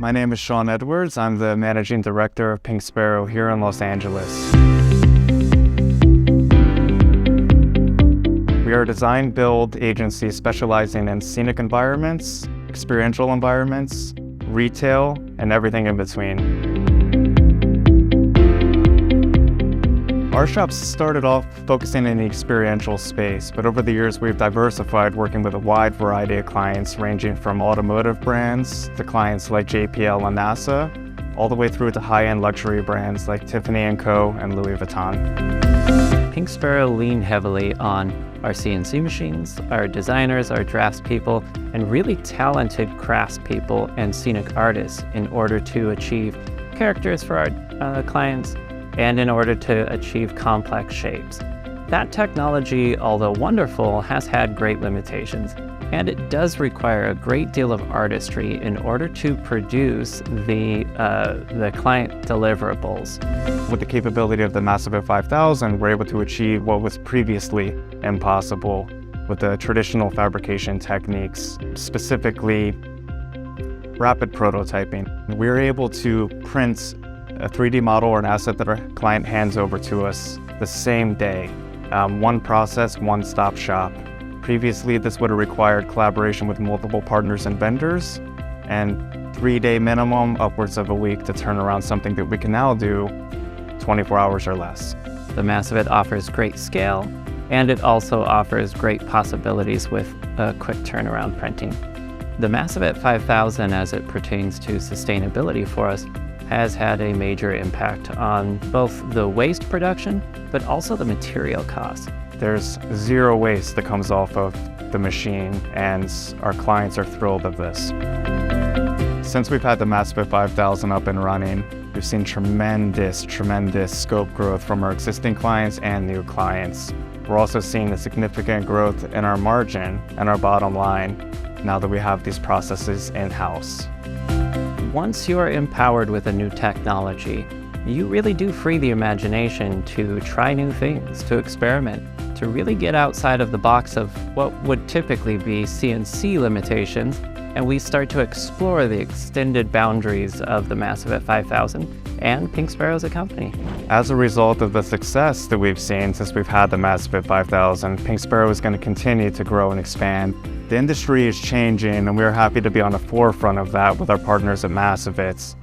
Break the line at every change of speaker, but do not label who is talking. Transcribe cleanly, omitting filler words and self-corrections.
My name is Sean Edwards. I'm the Managing Director of Pink Sparrow here in Los Angeles. We are a design-build agency specializing in scenic environments, experiential environments, retail, and everything in between. Our shop started off focusing in the experiential space, but over the years we've diversified, working with a wide variety of clients ranging from automotive brands to clients like JPL and NASA, all the way through to high-end luxury brands like Tiffany & Co. and Louis Vuitton.
Pink Sparrow lean heavily on our CNC machines, our designers, our draftspeople, and really talented craftspeople and scenic artists in order to achieve characters for our clients and in order to achieve complex shapes. That technology, although wonderful, has had great limitations, and it does require a great deal of artistry in order to produce the client deliverables.
With the capability of the Massivit 5000, we're able to achieve what was previously impossible with the traditional fabrication techniques, specifically rapid prototyping. We're able to print a 3D model or an asset that our client hands over to us the same day. One process, one-stop shop. Previously, this would have required collaboration with multiple partners and vendors, and 3-day minimum, upwards of a week to turn around something that we can now do 24 hours or less.
The Massivit offers great scale, and it also offers great possibilities with quick turnaround printing. The Massivit 5000, as it pertains to sustainability for us, has had a major impact on both the waste production, but also the material costs.
There's zero waste that comes off of the machine, and our clients are thrilled of this. Since we've had the Massivit 5000 up and running, we've seen tremendous scope growth from our existing clients and new clients. We're also seeing a significant growth in our margin and our bottom line now that we have these processes in-house.
Once you are empowered with a new technology, you really do free the imagination to try new things, to experiment, to really get outside of the box of what would typically be CNC limitations, and we start to explore the extended boundaries of the Massivit 5000 and Pink Sparrow as a company.
As a result of the success that we've seen since we've had the Massivit 5000, Pink Sparrow is going to continue to grow and expand. The industry is changing, and we're happy to be on the forefront of that with our partners at Massivit.